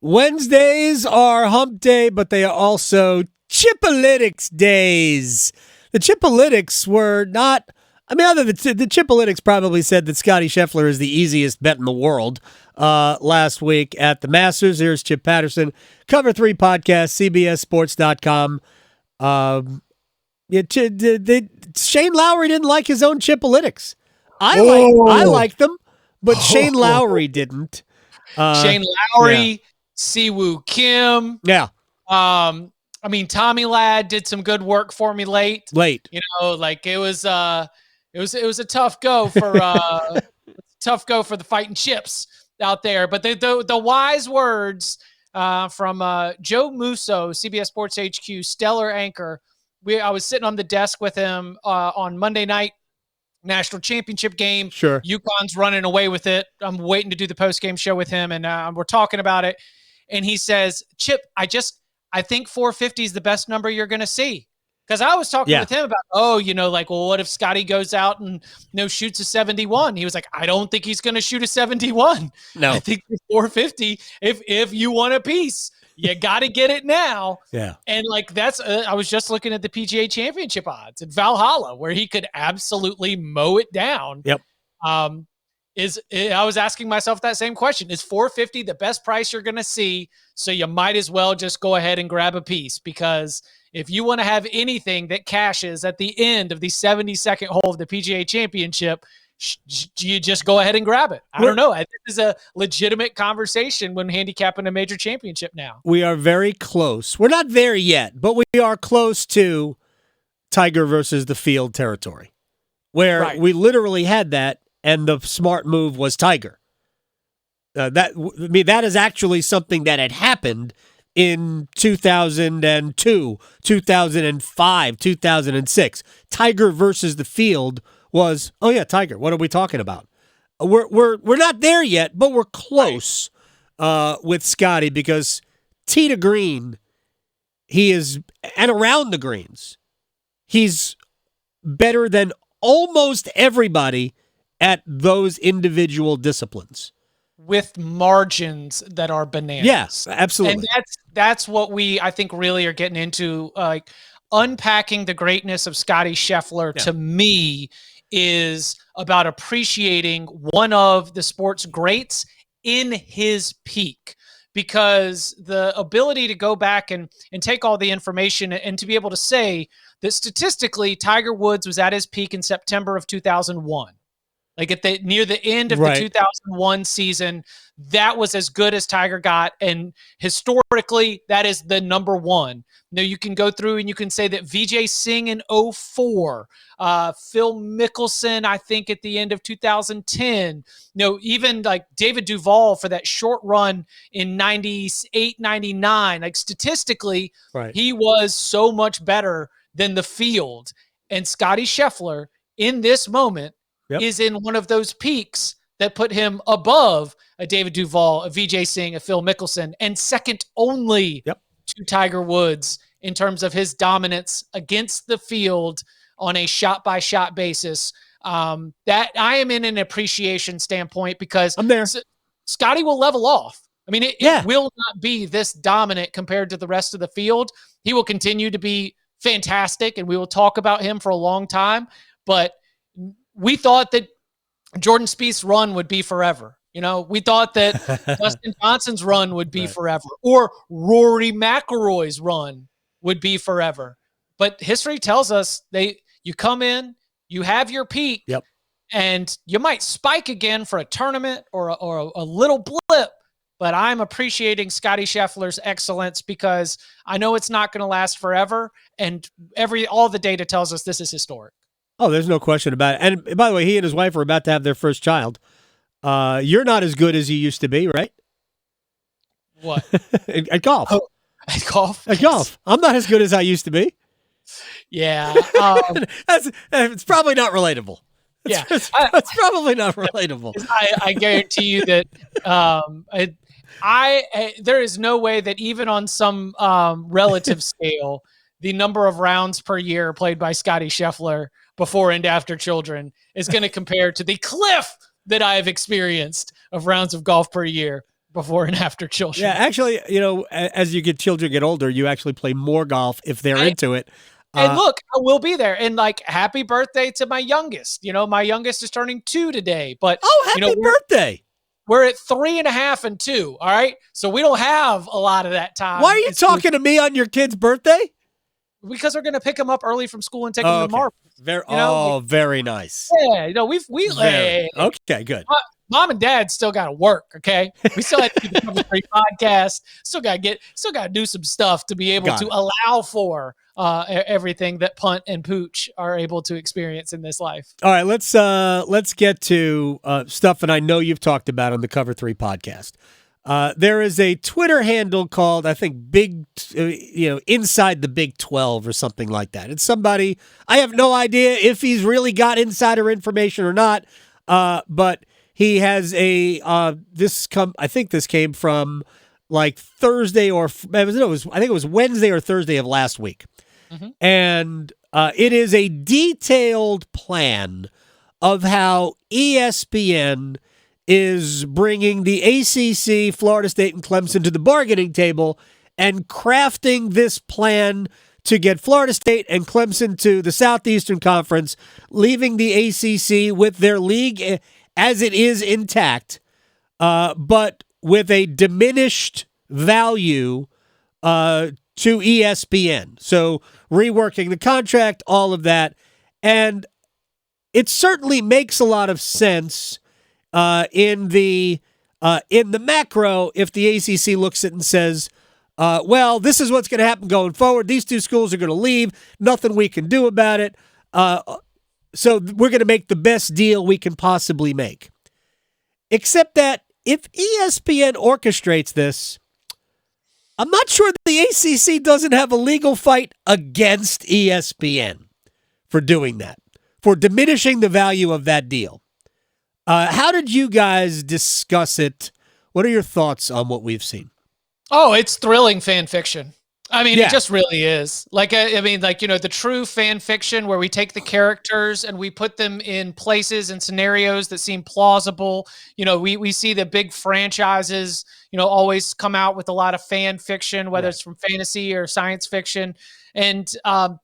Wednesdays are hump day, but they are also Chipolytics days. The Chipolytics were not, other than the Chipolytics probably said that Scottie Scheffler is the easiest bet in the world last week at the Masters. Here's Chip Patterson, Cover 3 podcast, CBSSports.com. Shane Lowry didn't like his own Chipolytics. I like them, but Shane Lowry didn't. Shane Lowry, Siwoo Kim. Yeah. Tommy Ladd did some good work for me late. It was a tough go for the fighting chips out there. But the wise words from Joe Musso, CBS Sports HQ, stellar anchor. I was sitting on the desk with him on Monday night, national championship game. Sure. UConn's running away with it. I'm waiting to do the post-game show with him, and we're talking about it. And he says, Chip, I think 450 is the best number you're going to see. Because I was talking with him about, what if Scottie goes out and shoots a 71? He was like, I don't think he's going to shoot a 71. No. I think 450, if you want a piece, you got to get it now. Yeah. And that's, I was just looking at the PGA Championship odds at Valhalla, where he could absolutely mow it down. Yep. I was asking myself that same question. Is 450 the best price you're going to see? So you might as well just go ahead and grab a piece, because if you want to have anything that cashes at the end of the 72nd hole of the PGA Championship, you just go ahead and grab it. I don't know. This is a legitimate conversation when handicapping a major championship now. We are very close. We're not there yet, but we are close to Tiger versus the field territory, where we literally had that, and the smart move was Tiger. That is actually something that had happened in 2002, 2005, 2006. Tiger versus the field was, Tiger. What are we talking about? We're not there yet, but we're close with Scottie, because tee to green, he is, and around the greens, he's better than almost everybody at those individual disciplines, with margins that are bananas. Yes, absolutely. And that's what we, I think, really are getting into. Unpacking the greatness of Scottie Scheffler, to me, is about appreciating one of the sport's greats in his peak. Because the ability to go back and take all the information and to be able to say that statistically Tiger Woods was at his peak in September of 2001. Near the end of the 2001 season, that was as good as Tiger got. And historically, that is the number one. Now, you can go through and you can say that Vijay Singh in 2004, Phil Mickelson, I think, at the end of 2010, even David Duval for that short run in 98, 99, statistically, he was so much better than the field. And Scottie Scheffler, in this moment, is in one of those peaks that put him above a David Duval, a Vijay Singh, a Phil Mickelson, and second only to Tiger Woods in terms of his dominance against the field on a shot-by-shot basis. That I am in an appreciation standpoint, because I'm there. Scottie will level off. It will not be this dominant compared to the rest of the field. He will continue to be fantastic, and we will talk about him for a long time, but we thought that Jordan Spieth's run would be forever. We thought that Dustin Johnson's run would be forever, or Rory McIlroy's run would be forever. But history tells us you come in, you have your peak, and you might spike again for a tournament or a little blip. But I'm appreciating Scottie Scheffler's excellence, because I know it's not going to last forever, and all the data tells us this is historic. Oh, there's no question about it. And by the way, he and his wife are about to have their first child. You're not as good as you used to be, right? What? At golf. Oh, at golf? At golf. I'm not as good as I used to be. Yeah. It's probably not relatable. It's probably not relatable. I guarantee you that there is no way that even on some relative scale, the number of rounds per year played by Scottie Scheffler before and after children is going to compare to the cliff that I have experienced of rounds of golf per year before and after children. Yeah, actually, as you get children get older, you actually play more golf if they're into it. And look, I will be there. And like, happy birthday to my youngest. My youngest is turning 2 today. But happy birthday! We're at 3.5 and 2. All right, so we don't have a lot of that time. Why are you talking to me on your kid's birthday? Because we're going to pick them up early from school and take them to Marbles. Very nice. Yeah, okay, good. Mom and Dad still got to work. Okay, we still have to do the Cover 3 podcast. Still got to do some stuff to be able to allow for everything that Punt and Pooch are able to experience in this life. All right, let's get to stuff that I know you've talked about on the Cover 3 podcast. There is a Twitter handle called, I think, Inside the Big 12 or something like that. It's somebody, I have no idea if he's really got insider information or not, but he has I think this came from like Thursday I think it was Wednesday or Thursday of last week. Mm-hmm. And it is a detailed plan of how ESPN is bringing the ACC, Florida State, and Clemson to the bargaining table and crafting this plan to get Florida State and Clemson to the Southeastern Conference, leaving the ACC with their league as it is intact, but with a diminished value to ESPN. So reworking the contract, all of that. And it certainly makes a lot of sense in the macro if the ACC looks at it and says, well, this is what's going to happen going forward. These two schools are going to leave. Nothing we can do about it. So we're going to make the best deal we can possibly make. Except that if ESPN orchestrates this, I'm not sure that the ACC doesn't have a legal fight against ESPN for doing that, for diminishing the value of that deal. How did you guys discuss it? What are your thoughts on what we've seen? Oh, it's thrilling fan fiction. I mean, It just really is. The true fan fiction where we take the characters and we put them in places and scenarios that seem plausible. We see the big franchises, always come out with a lot of fan fiction, whether it's from fantasy or science fiction. And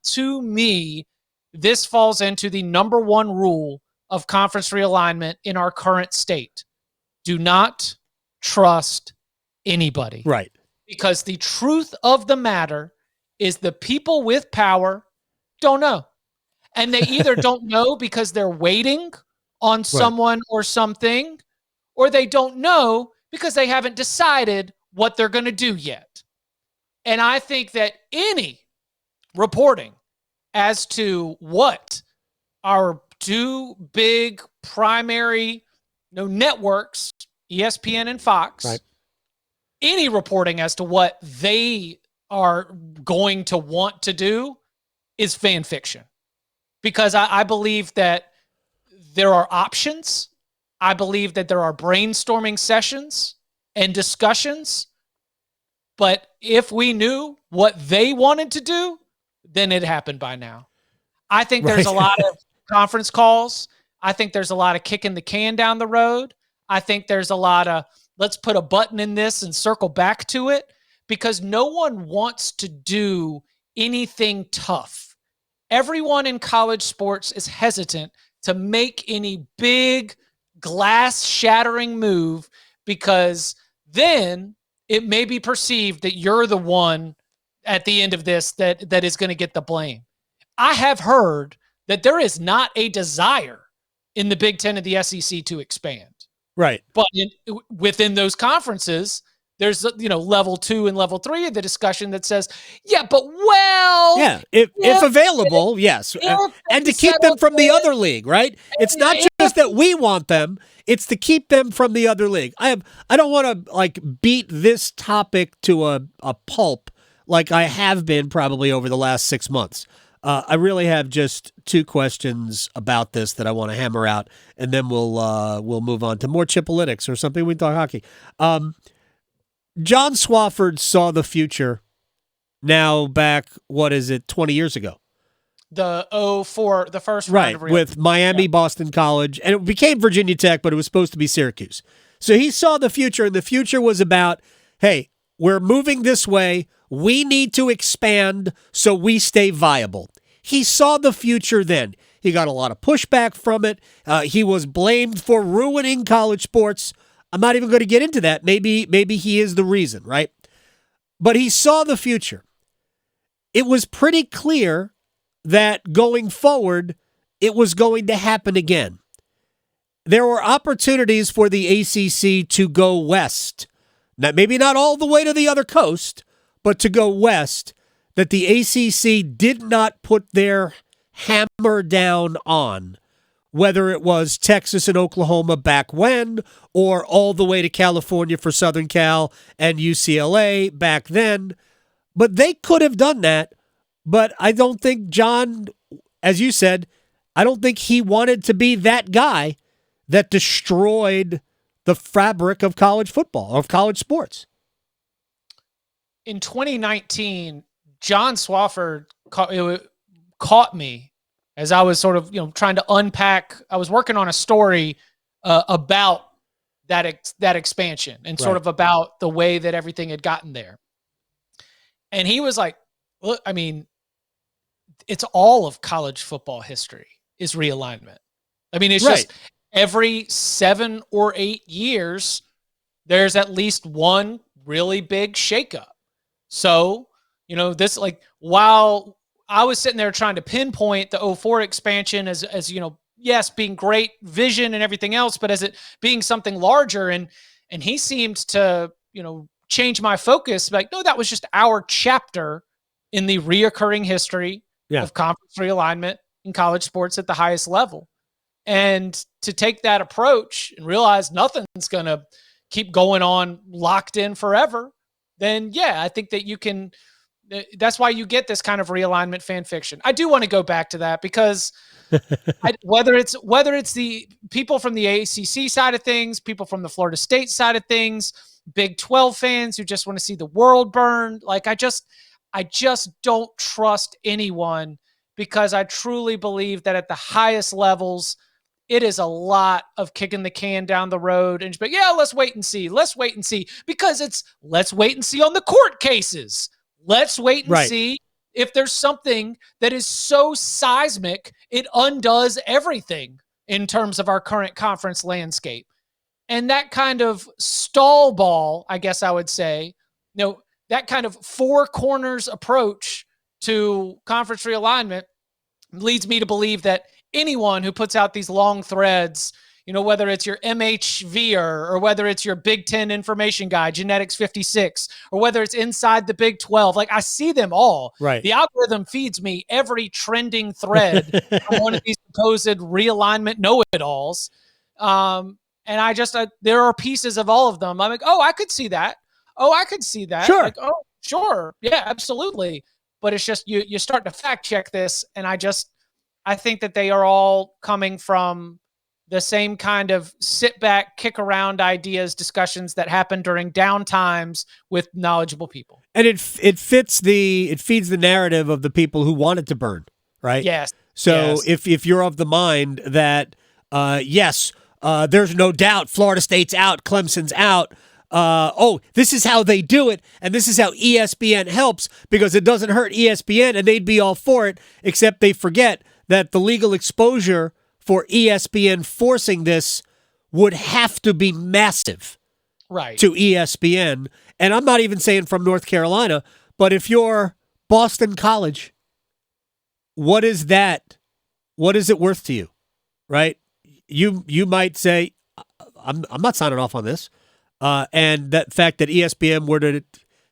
to me, this falls into the number one rule of conference realignment in our current state. Do not trust anybody. Right. Because the truth of the matter is the people with power don't know. And they either don't know because they're waiting on someone or something, or they don't know because they haven't decided what they're going to do yet. And I think that any reporting as to what our two big primary networks, ESPN and Fox, any reporting as to what they are going to want to do is fan fiction. Because I believe that there are options. I believe that there are brainstorming sessions and discussions. But if we knew what they wanted to do, then it happened by now. I think there's a lot of conference calls. I think there's a lot of kicking the can down the road. I think there's a lot of let's put a button in this and circle back to it, because no one wants to do anything tough. Everyone in college sports is hesitant to make any big glass-shattering move, because then it may be perceived that you're the one at the end of this that is going to get the blame. I have heard that there is not a desire in the Big Ten and the SEC to expand. Right. But within those conferences, there's, level 2 and level 3 of the discussion that says, if available, yes. And to keep them from the other league, right? It's not just that we want them, it's to keep them from the other league. I don't want to beat this topic to a pulp like I have been probably over the last 6 months. I really have just two questions about this that I want to hammer out, and then we'll move on to more Chipolytics or something. We can talk hockey. John Swafford saw the future now back, 20 years ago? The first round right, of with Miami, Boston College, and it became Virginia Tech, but it was supposed to be Syracuse. So he saw the future, and the future was about, hey, we're moving this way. We need to expand so we stay viable. He saw the future then. He got a lot of pushback from it. He was blamed for ruining college sports. I'm not even going to get into that. Maybe he is the reason, right? But he saw the future. It was pretty clear that going forward, it was going to happen again. There were opportunities for the ACC to go west. Now, maybe not all the way to the other coast, but to go west, that the ACC did not put their hammer down on, whether it was Texas and Oklahoma back when, or all the way to California for Southern Cal and UCLA back then. But they could have done that, but I don't think John, as you said, I don't think he wanted to be that guy that destroyed the fabric of college football, of college sports. In 2019, John Swofford caught me as I was sort of, trying to unpack. I was working on a story about that expansion and sort of about the way that everything had gotten there. And he was like, look, I mean, it's all of college football history is realignment. I mean, it's just every 7 or 8 years, there's at least one really big shakeup. So, this, like, while I was sitting there trying to pinpoint the 04 expansion as yes, being great vision and everything else, but as it being something larger, and he seemed to, change my focus. Like, no, that was just our chapter in the reoccurring history of conference realignment in college sports at the highest level. And to take that approach and realize nothing's going to keep going on locked in forever, then I think that you can, that's why you get this kind of realignment fan fiction. I do want to go back to that because whether it's the people from the ACC side of things, people from the Florida State side of things, Big 12 fans who just want to see the world burn, like I just don't trust anyone, because I truly believe that at the highest levels, it is a lot of kicking the can down the road and just let's wait and see. Let's wait and see, because let's wait and see on the court cases. Let's wait and see if there's something that is so seismic, it undoes everything in terms of our current conference landscape. And that kind of stall ball, I guess I would say, that kind of four corners approach to conference realignment leads me to believe that anyone who puts out these long threads, whether it's your MHV or whether it's your Big 10 information guy, Genetics 56, or whether it's inside the Big 12, like I see them all. Right. The algorithm feeds me every trending thread from one of these supposed realignment know-it-alls. And there are pieces of all of them. I'm like, oh, I could see that. Oh, I could see that. Sure. Like, oh, sure. Yeah, absolutely. But it's just, you start to fact check this. And I think that they are all coming from the same kind of sit back, kick around ideas, discussions that happen during downtimes with knowledgeable people. And it feeds the narrative of the people who want it to burn, right? Yes. So if you're of the mind that, there's no doubt Florida State's out, Clemson's out, this is how they do it, and this is how ESPN helps because it doesn't hurt ESPN, and they'd be all for it, except they forget that the legal exposure for ESPN forcing this would have to be massive to ESPN. And I'm not even saying from North Carolina, but if you're Boston College, what is that? What is it worth to you, right? You might say, I'm not signing off on this. And that fact that ESPN were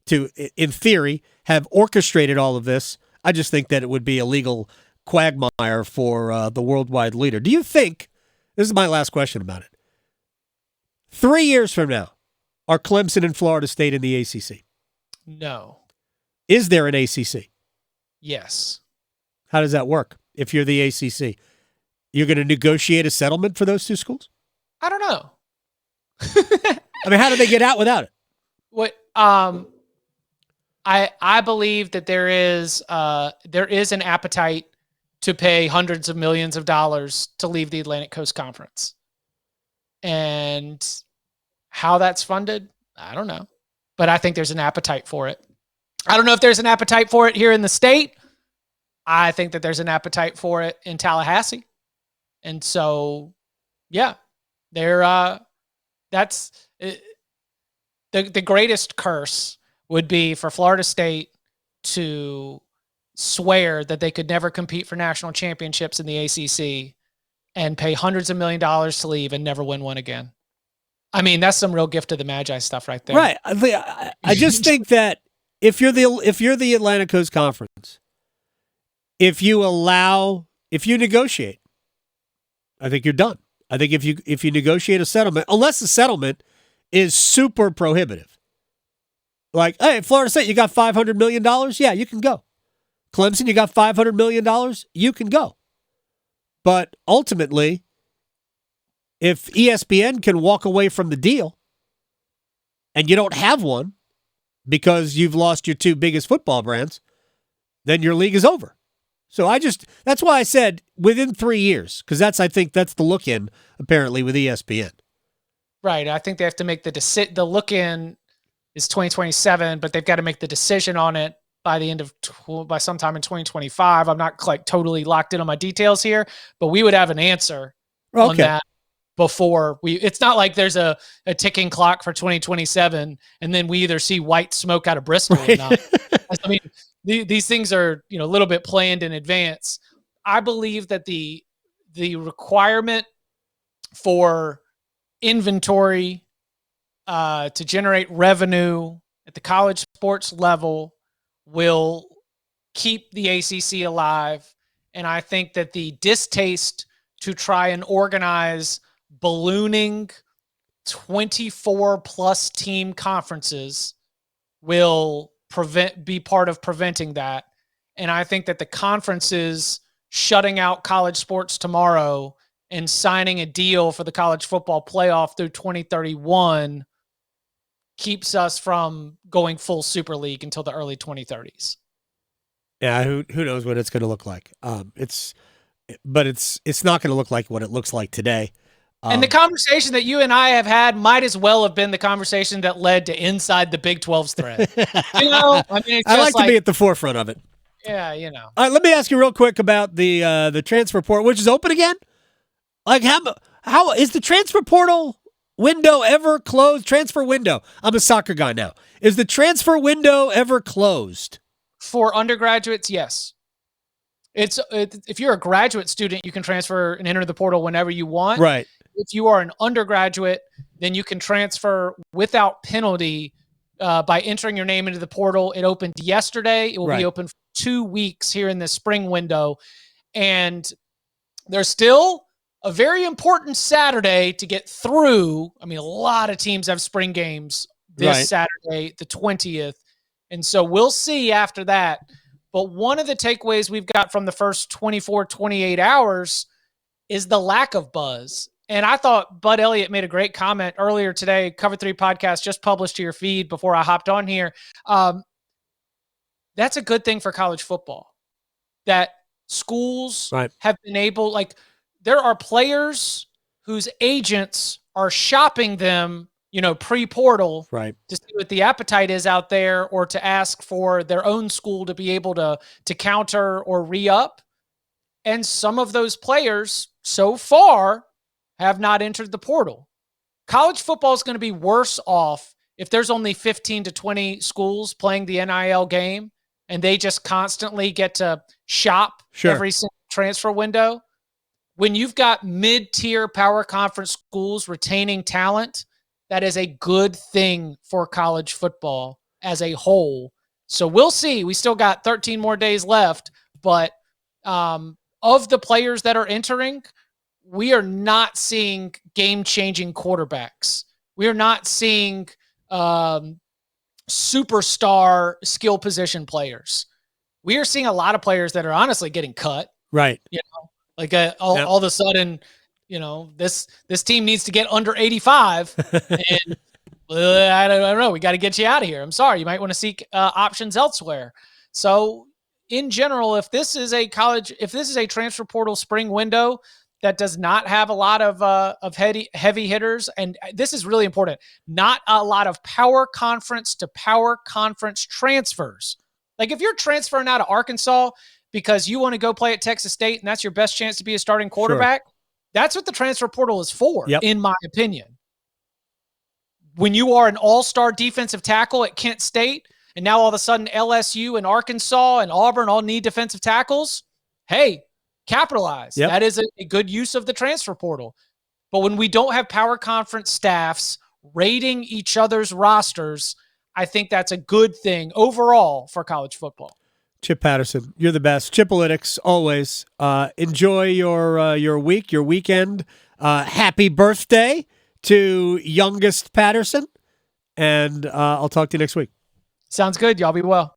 to, in theory, have orchestrated all of this, I just think that it would be a legal quagmire for the worldwide leader. Do you think, this is my last question about it, 3 years from now, are Clemson and Florida State in the ACC? No. Is there an ACC? Yes. How does that work if you're the ACC? You're going to negotiate a settlement for those two schools? I don't know. I mean, how do they get out without it? What I believe that there is an appetite to pay hundreds of millions of dollars to leave the Atlantic Coast Conference. And How that's funded, I don't know. But I think there's an appetite for it. I don't know if there's an appetite for it here in the state. I think that there's an appetite for it in Tallahassee. And so, yeah, that's the greatest curse would be for Florida State to swear that they could never compete for national championships in the ACC and pay hundreds of $millions to leave and never win one again. I mean, that's some real gift of the Magi stuff right there. Right. I just think that if you're the Atlantic Coast Conference, if you negotiate, I think you're done. I think if you negotiate a settlement, unless the settlement is super prohibitive, like, hey, Florida State, you got $500 million? Yeah, you can go. Clemson, you got $500 million? You can go. But ultimately, if ESPN can walk away from the deal and you don't have one because you've lost your two biggest football brands, then your league is over. So that's why I said within 3 years, because I think that's the look-in, apparently, with ESPN. Right. I think they have to make the look-in is 2027, but they've got to make the decision on it by sometime in 2025. I'm not like totally locked in on my details here, but we would have an answer on that before it's not like there's a ticking clock for 2027 and then we either see white smoke out of Bristol or not. I mean, these things are, a little bit planned in advance. I believe that the requirement for inventory to generate revenue at the college sports level will keep the ACC alive. And I think that the distaste to try and organize ballooning 24 plus team conferences will be part of preventing that. And I think that the conferences shutting out college sports tomorrow and signing a deal for the college football playoff through 2031 keeps us from going full Super League until the early 2030s. Yeah, who knows what it's going to look like? It's not going to look like what it looks like today. And the conversation that you and I have had might as well have been the conversation that led to Inside the Big 12's thread. I mean, I like to be at the forefront of it. Yeah, All right, let me ask you real quick about the transfer portal, which is open again. Like, how is the transfer portal window ever closed? Transfer window. I'm a soccer guy now. Is the transfer window ever closed? For undergraduates, yes. If you're a graduate student, you can transfer and enter the portal whenever you want. Right. If you are an undergraduate, then you can transfer without penalty by entering your name into the portal. It opened yesterday. It will be open for 2 weeks here in the spring window. And there's still a very important Saturday to get through. I mean, a lot of teams have spring games this Saturday, the 20th. And so we'll see after that. But one of the takeaways we've got from the first 24, 28 hours is the lack of buzz. And I thought Bud Elliott made a great comment earlier today. Cover 3 podcast just published to your feed before I hopped on here. That's a good thing for college football, that schools have been able, like, there are players whose agents are shopping them, pre-portal to see what the appetite is out there, or to ask for their own school to be able to counter or re-up. And some of those players so far have not entered the portal. College football is going to be worse off if there's only 15 to 20 schools playing the NIL game and they just constantly get to shop every single transfer window. When you've got mid-tier power conference schools retaining talent, that is a good thing for college football as a whole. So we'll see. We still got 13 more days left, but of the players that are entering, we are not seeing game-changing quarterbacks. We are not seeing superstar skill position players. We are seeing a lot of players that are honestly getting cut. Right. Like all of a sudden, this team needs to get under 85, and I don't know. We got to get you out of here. I'm sorry. You might want to seek options elsewhere. So in general, if this is a transfer portal spring window, that does not have a lot of heavy hitters, and this is really important, not a lot of power conference to power conference transfers. Like if you're transferring out of Arkansas because you want to go play at Texas State and that's your best chance to be a starting quarterback, that's what the transfer portal is for, in my opinion. When you are an all-star defensive tackle at Kent State, and now all of a sudden LSU and Arkansas and Auburn all need defensive tackles, hey, capitalize. That is a good use of the transfer portal. But when we don't have power conference staffs rating each other's rosters, I think that's a good thing overall for college football. Chip Patterson, you're the best. Chipolytics, always. Enjoy your week, your weekend. Happy birthday to youngest Patterson. And I'll talk to you next week. Sounds good. Y'all be well.